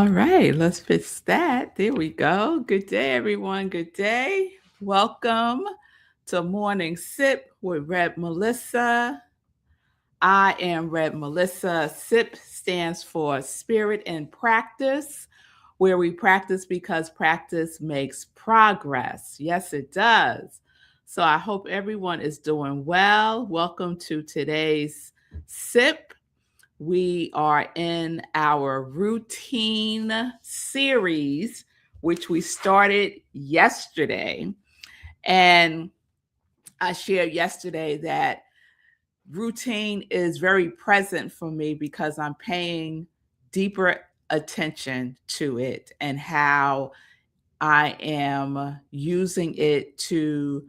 All right, let's fix that. There we go. Good day, everyone. Good day. Welcome to Morning Sip with Red Melissa. I am Red Melissa. SIP stands for Spirit and Practice, where we practice because practice makes progress. Yes, it does. So I hope everyone is doing well. Welcome to today's SIP. We are in our routine series, which we started yesterday. And I shared yesterday that routine is very present for me because I'm paying deeper attention to it and how I am using it to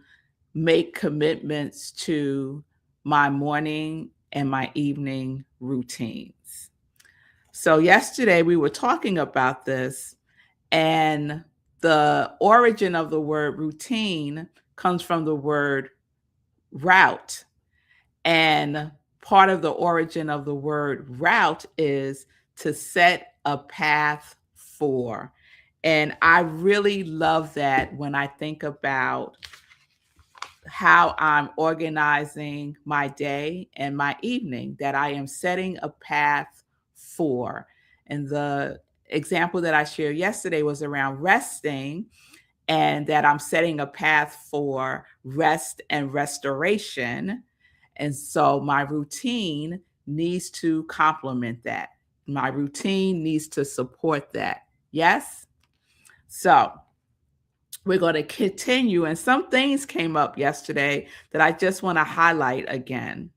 make commitments to my morning and my evening routines. So, yesterday we were talking about this, and the origin of the word routine comes from the word route. And part of the origin of the word route is to set a path for. And I really love that when I think about how I'm organizing my day and my evening, that I am setting a path for. And the example that I shared yesterday was around resting, and that I'm setting a path for rest and restoration. And so my routine needs to complement that. My routine needs to support that. Yes? So we're going to continue. And some things came up yesterday that I just want to highlight again.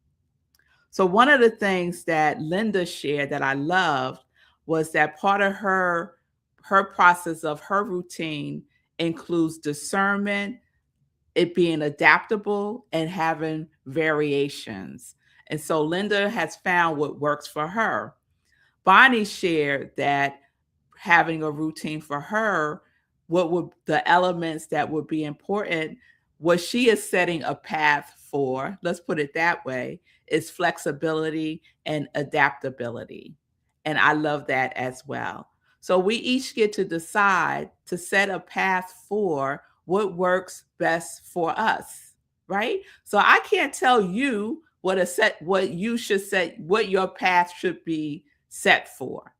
So, one of the things that Linda shared that I loved was that part of her process of her routine includes discernment, it being adaptable, and having variations. And so Linda has found what works for her. Bonnie shared that having a routine for her, what would the elements that would be important, what she is setting a path for, let's put it that way, is flexibility and adaptability. And I love that as well. So we each get to decide to set a path for what works best for us, right? So I can't tell you what you should set, what your path should be set for.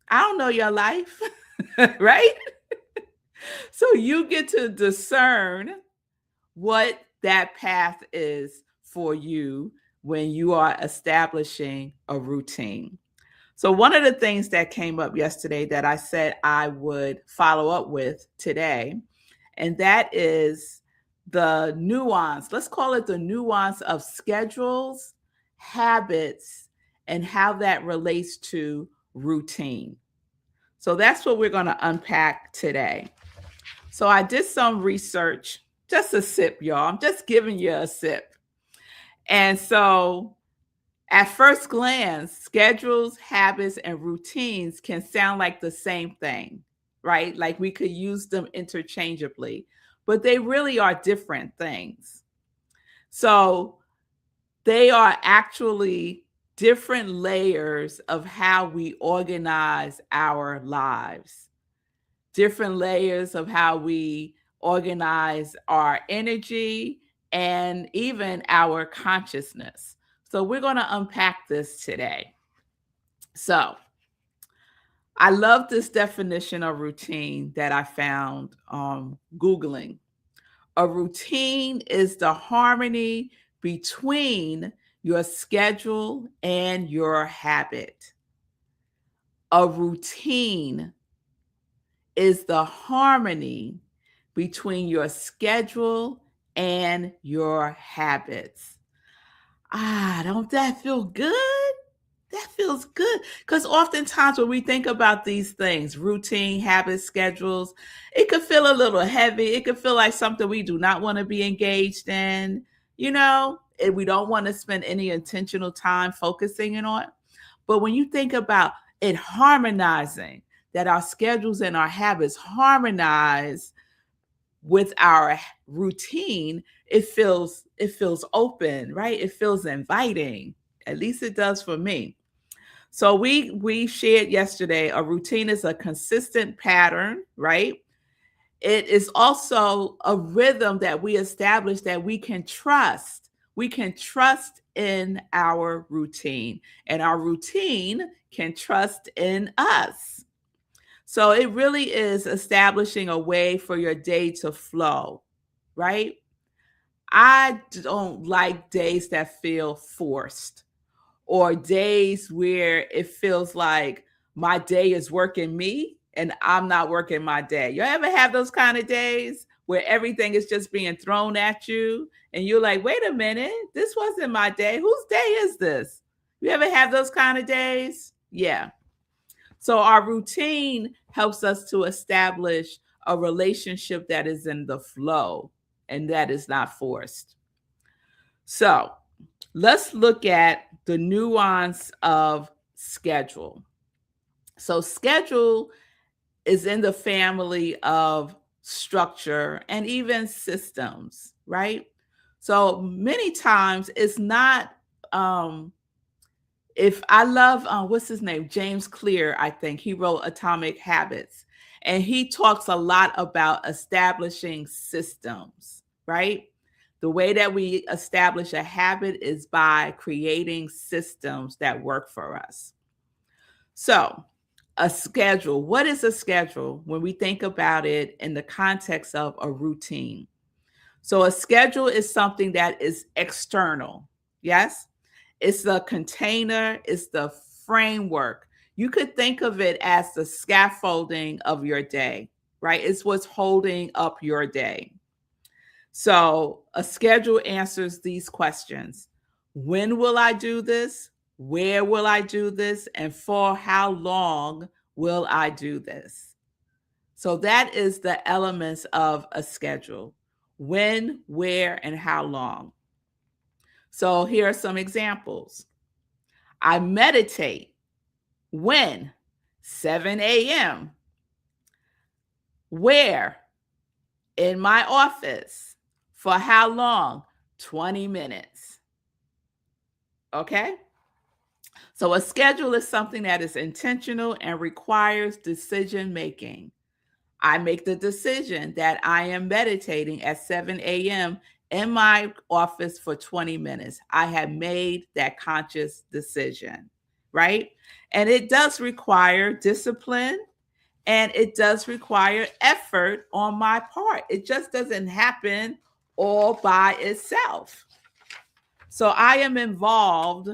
I don't know your life, right? So you get to discern what that path is for you when you are establishing a routine. So, one of the things that came up yesterday that I said I would follow up with today, and that is the nuance, let's call it the nuance of schedules, habits, and how that relates to routine. So that's what we're going to unpack today. So I did some research, just a sip, y'all. I'm just giving you a sip. And so at first glance, schedules, habits, and routines can sound like the same thing, right? Like we could use them interchangeably, but they really are different things. So they are actually different layers of how we organize our lives, different layers of how we organize our energy and even our consciousness. So we're going to unpack this today. So I love this definition of routine that I found Googling. A routine is the harmony between your schedule and your habit. A routine is the harmony between your schedule and your habits. Don't that feel good? That feels good. Because oftentimes when we think about these things, routine, habits, schedules, it could feel a little heavy. It could feel like something we do not want to be engaged in, and we don't want to spend any intentional time focusing on. But when you think about it harmonizing, that our schedules and our habits harmonize with our routine, it feels open, right? It feels inviting. At least it does for me. So we shared yesterday, a routine is a consistent pattern, right? It is also a rhythm that we establish that we can trust. We can trust in our routine, and our routine can trust in us. So it really is establishing a way for your day to flow, right? I don't like days that feel forced or days where it feels like my day is working me and I'm not working my day. You ever have those kind of days where everything is just being thrown at you and you're like, wait a minute, this wasn't my day. Whose day is this? You ever have those kind of days? Yeah. So our routine helps us to establish a relationship that is in the flow and that is not forced. So let's look at the nuance of schedule. So, schedule is in the family of structure and even systems, right? So, many times it's not, if I love, what's his name? James Clear, I think. He wrote Atomic Habits. And he talks a lot about establishing systems, right? The way that we establish a habit is by creating systems that work for us. So, a schedule. What is a schedule when we think about it in the context of a routine? So, a schedule is something that is external. Yes? It's the container, it's the framework. You could think of it as the scaffolding of your day, right? It's what's holding up your day. So a schedule answers these questions. When will I do this? Where will I do this? And for how long will I do this? So that is the elements of a schedule. When, where, and how long. So here are some examples. I meditate. When? 7 a.m. Where? In my office. For how long? 20 minutes. Okay? So a schedule is something that is intentional and requires decision making. I make the decision that I am meditating at 7 a.m. in my office for 20 minutes. I have made that conscious decision, right? And it does require discipline and it does require effort on my part. It just doesn't happen all by itself. So I am involved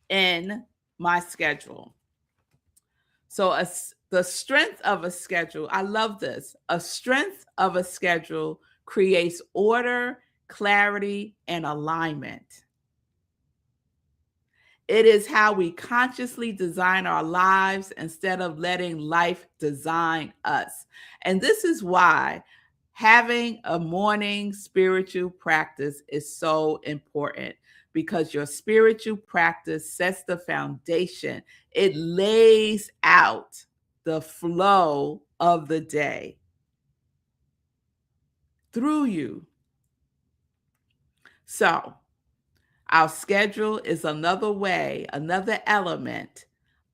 in my schedule. So the strength of a schedule, I love this. A strength of a schedule creates order, clarity, and alignment. It is how we consciously design our lives instead of letting life design us. And this is why having a morning spiritual practice is so important because your spiritual practice sets the foundation. It lays out the flow of the day through you. So, our schedule is another way, another element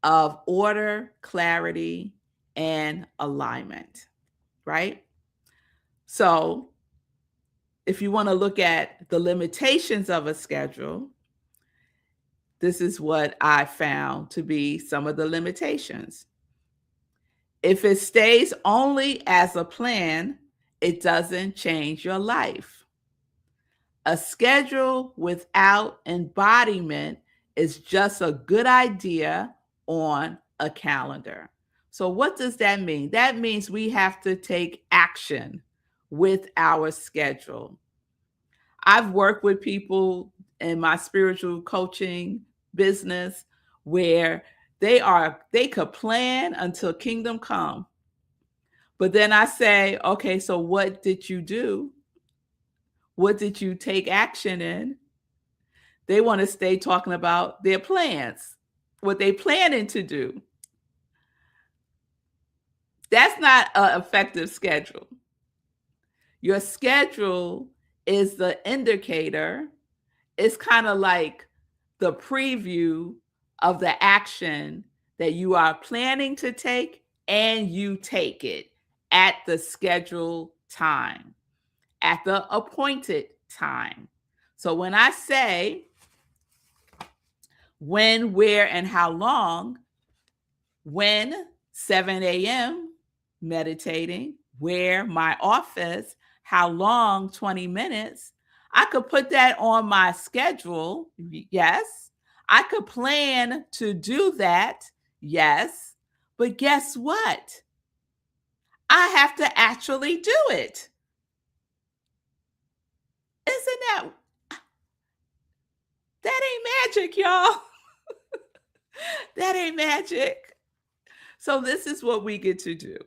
of order, clarity, and alignment, right? So, if you want to look at the limitations of a schedule, this is what I found to be some of the limitations. If it stays only as a plan, it doesn't change your life. A schedule without embodiment is just a good idea on a calendar. So, what does that mean? That means we have to take action with our schedule. I've worked with people in my spiritual coaching business where they could plan until kingdom come. But then I say, okay, so what did you do? What did you take action in? They want to stay talking about their plans, what they planning to do. That's not an effective schedule. Your schedule is the indicator. It's kind of like the preview of the action that you are planning to take, and you take it at the scheduled time, at the appointed time. So when I say when, where, and how long, when 7 a.m. meditating, where my office, how long 20 minutes, I could put that on my schedule. Yes. I could plan to do that. Yes. But guess what? I have to actually do it. Isn't that ain't magic, y'all? That ain't magic. So this is what we get to do.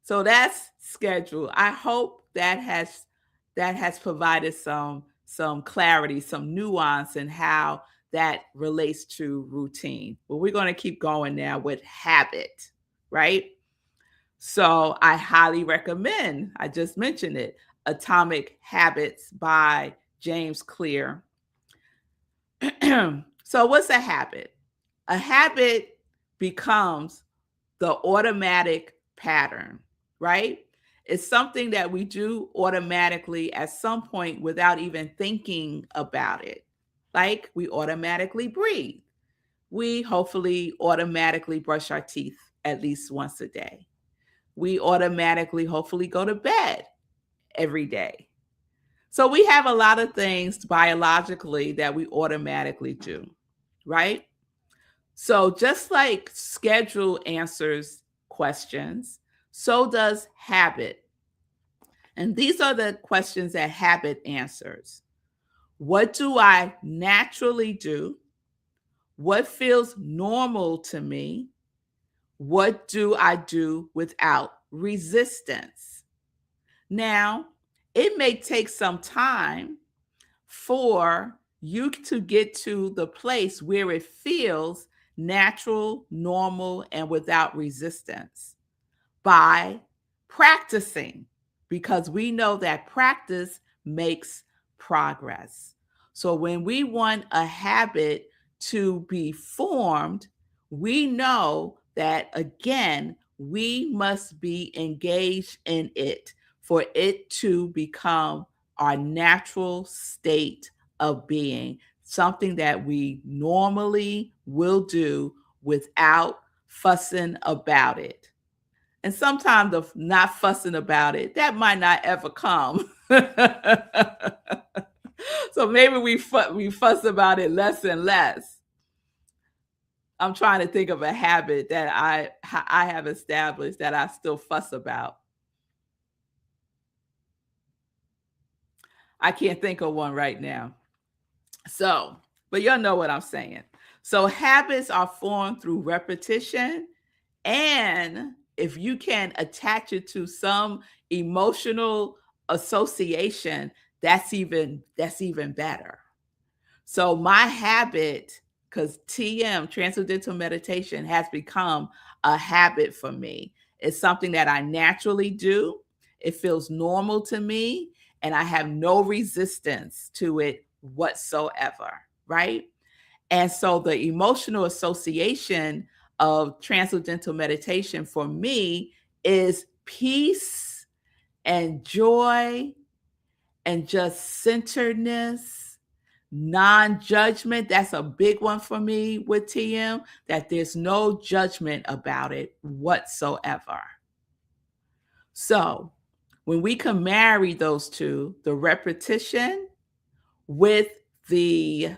So that's schedule. I hope that has provided some clarity, some nuance in how that relates to routine. But we're going to keep going now with habit, right? So I highly recommend, I just mentioned it, Atomic Habits by James Clear. So what's a habit? A habit becomes the automatic pattern, right? It's something that we do automatically at some point without even thinking about it. Like we automatically breathe. We hopefully automatically brush our teeth at least once a day. We automatically hopefully go to bed every day. So we have a lot of things biologically that we automatically do, right? So just like schedule answers questions, so does habit. And these are the questions that habit answers. What do I naturally do? What feels normal to me? What do I do without resistance? Now, it may take some time for you to get to the place where it feels natural, normal, and without resistance by practicing, because we know that practice makes progress. So when we want a habit to be formed, we know that, again, we must be engaged in it for it to become our natural state of being, something that we normally will do without fussing about it. And sometimes the not fussing about it, that might not ever come. So maybe we fuss about it less and less. I'm trying to think of a habit that I have established that I still fuss about. I can't think of one right now. So, but y'all know what I'm saying. So habits are formed through repetition, and if you can attach it to some emotional association, that's even better. So my habit, because TM, Transcendental Meditation, has become a habit for me. It's something that I naturally do. It feels normal to me, and I have no resistance to it whatsoever, right? And so the emotional association of Transcendental Meditation for me is peace and joy and just centeredness, non-judgment. That's a big one for me with TM, that there's no judgment about it whatsoever. So when we can marry those two, the repetition with the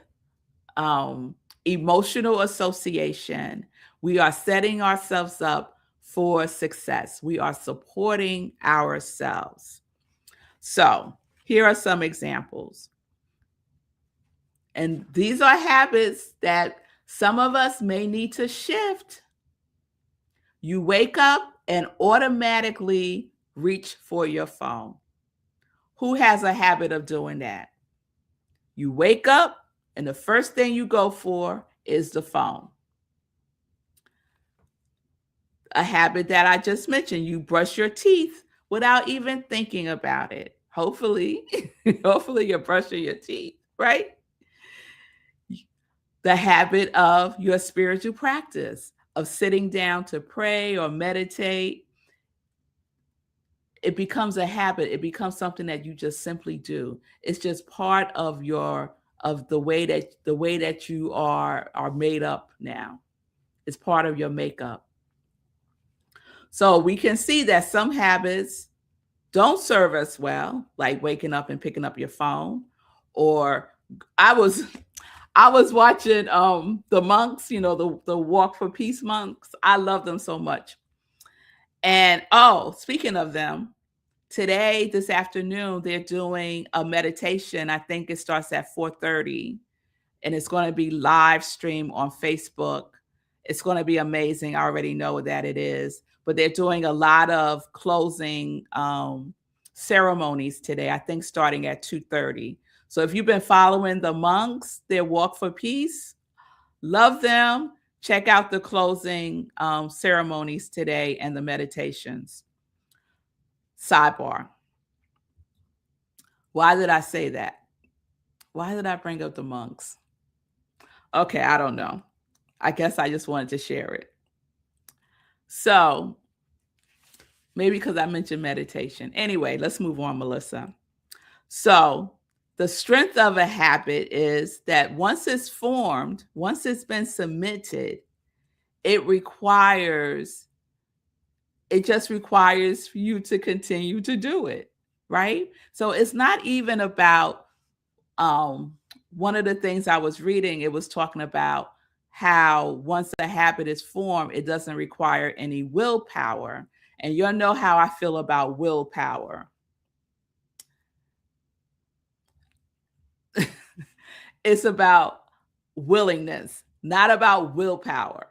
emotional association, we are setting ourselves up for success. We are supporting ourselves. So here are some examples. And these are habits that some of us may need to shift. You wake up and automatically reach for your phone. Who has a habit of doing that? You wake up and the first thing you go for is the phone. A habit that I just mentioned, you brush your teeth without even thinking about it. Hopefully, hopefully you're brushing your teeth, right? The habit of your spiritual practice, of sitting down to pray or meditate, it becomes a habit. It becomes something that you just simply do. It's just part of the way that you are made up now. It's part of your makeup. So we can see that some habits don't serve us well, like waking up and picking up your phone. Or I was I was watching the monks, the Walk for Peace monks. I love them so much. And speaking of them, today, this afternoon, they're doing a meditation. I think it starts at 4:30, and it's going to be live stream on Facebook. It's going to be amazing. I already know that it is. But they're doing a lot of closing ceremonies today, I think starting at 2:30. So if you've been following the monks, their Walk for Peace, love them. Check out the closing ceremonies today and the meditations. Sidebar. Why did I say that? Why did I bring up the monks? Okay, I don't know. I guess I just wanted to share it. So maybe because I mentioned meditation. Anyway, let's move on, Melissa. So the strength of a habit is that once it's formed, once it's been submitted, it just requires you to continue to do it, right? So it's not even about one of the things I was reading, it was talking about how once a habit is formed, it doesn't require any willpower. And you'll know how I feel about willpower. It's about willingness, not about willpower.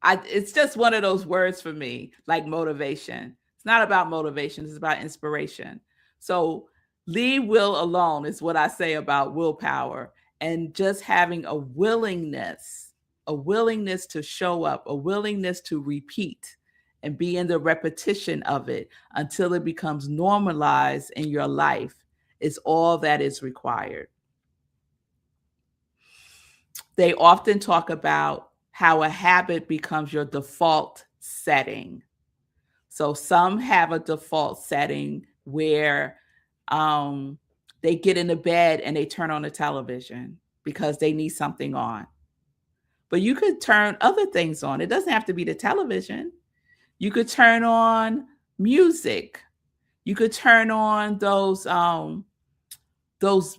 It's just one of those words for me, like motivation. It's not about motivation, it's about inspiration. So leave will alone is what I say about willpower, and just having a willingness to show up, a willingness to repeat and be in the repetition of it until it becomes normalized in your life is all that is required. They often talk about how a habit becomes your default setting. So some have a default setting where they get into bed and they turn on the television because they need something on. But you could turn other things on. It doesn't have to be the television. You could turn on music. You could turn on those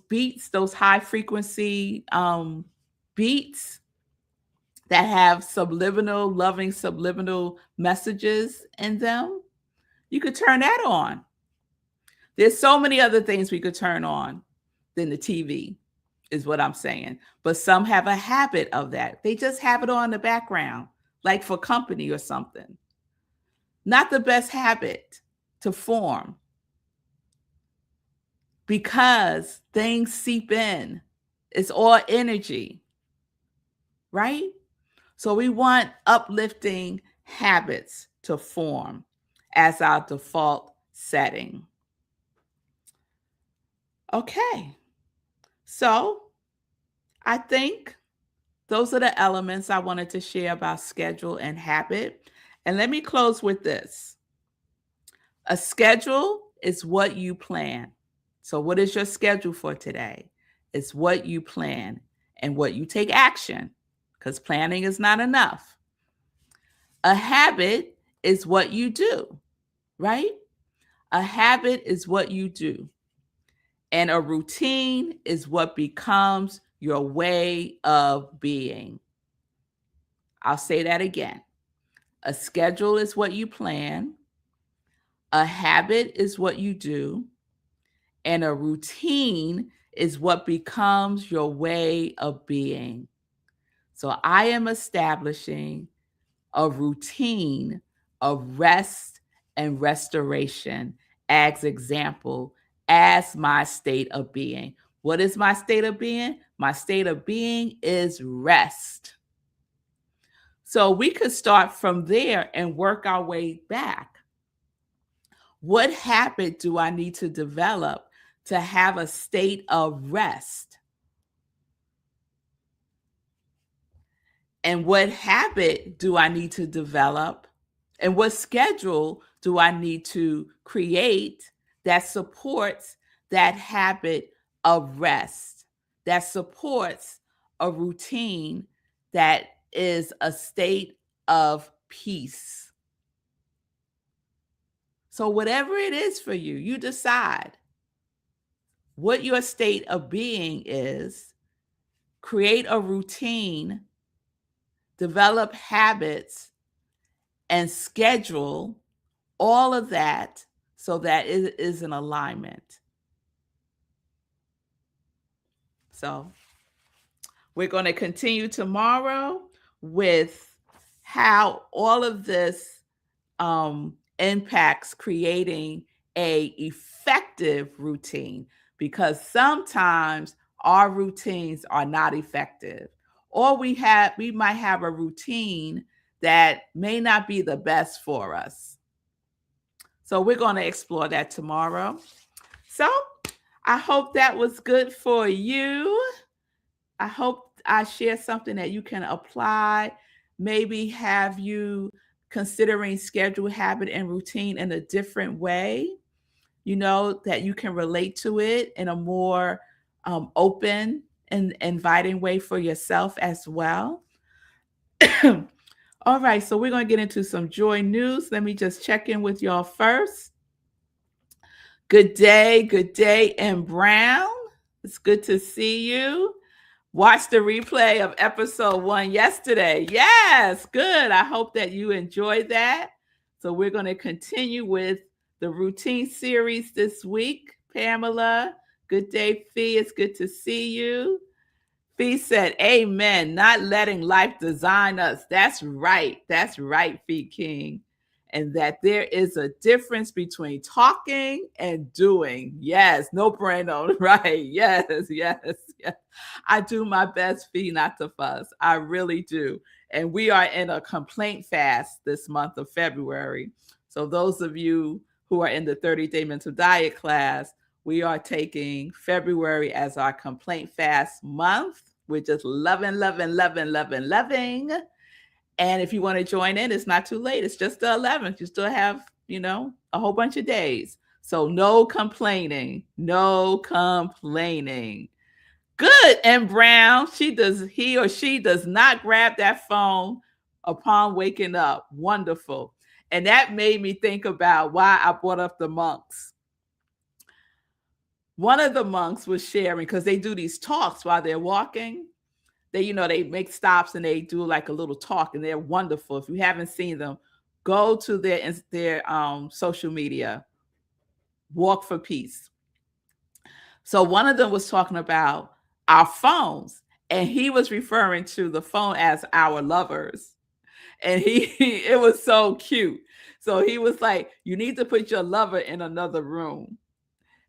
beats, those high frequency beats that have loving subliminal messages in them. You could turn that on. There's so many other things we could turn on than the TV, is what I'm saying. But some have a habit of that. They just have it on in the background, like for company or something. Not the best habit to form, because things seep in. It's all energy, right? So we want uplifting habits to form as our default setting. Okay, so I think those are the elements I wanted to share about schedule and habit. And let me close with this. A schedule is what you plan. So what is your schedule for today? It's what you plan and what you take action, because planning is not enough. A habit is what you do, right? A habit is what you do. And a routine is what becomes your way of being. I'll say that again. A schedule is what you plan. A habit is what you do. And a routine is what becomes your way of being. So I am establishing a routine of rest and restoration as example, as my state of being. What is my state of being? My state of being is rest. So we could start from there and work our way back. What habit do I need to develop to have a state of rest? And what habit do I need to develop? And what schedule do I need to create that supports that habit of rest, that supports a routine that is a state of peace? So, whatever it is for you, you decide what your state of being is, create a routine, develop habits, and schedule all of that so that it is in alignment. So, we're going to continue tomorrow with how all of this impacts creating a effective routine, because sometimes our routines are not effective, or we might have a routine that may not be the best for us. So we're going to explore that tomorrow. So I hope that was good for you. I hope I share something that you can apply, maybe have you considering schedule, habit, and routine in a different way, that you can relate to it in a more open and inviting way for yourself as well. All right, so we're going to get into some joy news. Let me just check in with y'all first. Good day, M. Brown. It's good to see you. Watch the replay of episode 1 yesterday. Yes, good. I hope that you enjoyed that. So we're going to continue with the routine series this week. Pamela, good day, Fee. It's good to see you. Fee said, amen, not letting life design us. That's right. That's right, Fee King. And that there is a difference between talking and doing. Yes, no brainer, right? Yes. I do my best, Fee, not to fuss. I really do. And we are in a complaint fast this month of February. So those of you who are in the 30-day mental diet class, we are taking February as our complaint fast month. We're just loving. And if you want to join in, it's not too late. It's just the 11th. You still have, a whole bunch of days. So no complaining. Good. And Brown, he or she does not grab that phone upon waking up. Wonderful. And that made me think about why I brought up the monks. One of the monks was sharing, because they do these talks while they're walking. They make stops and they do like a little talk, and they're wonderful. If you haven't seen them, go to their social media, Walk for Peace. So one of them was talking about our phones, and he was referring to the phone as our lovers. And it was so cute. So he was like, you need to put your lover in another room.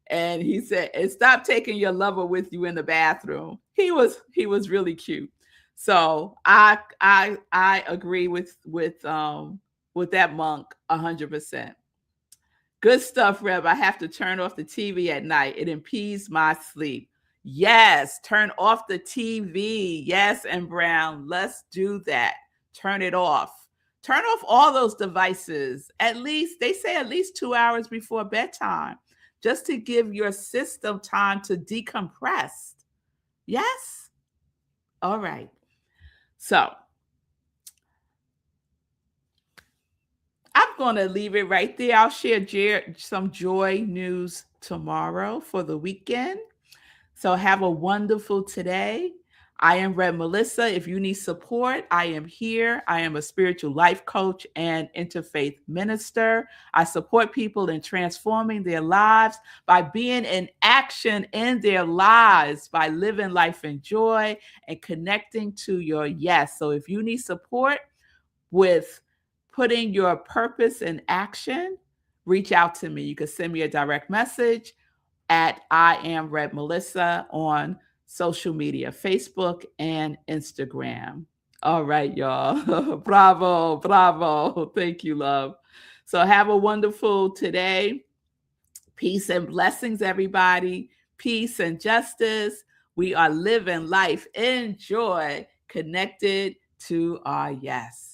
And he said, and stop taking your lover with you in the bathroom. He was really cute. So I agree with that monk 100%. Good stuff, Reb. I have to turn off the TV at night. It impedes my sleep. Yes, turn off the TV. Yes, and Brown, let's do that. Turn it off. Turn off all those devices. They say at least 2 hours before bedtime, just to give your system time to decompress. Yes? All right. So I'm going to leave it right there. I'll share some joy news tomorrow for the weekend. So have a wonderful today. I am Red Melissa. If you need support, I am here. I am a spiritual life coach and interfaith minister. I support people in transforming their lives by being in action in their lives, by living life in joy and connecting to your yes. So if you need support with putting your purpose in action, reach out to me. You can send me a direct message at I am Red Melissa on social media, Facebook and Instagram. All right, y'all. Bravo. Thank you, love. So have a wonderful today. Peace and blessings, everybody. Peace and justice. We are living life in joy, connected to our yes.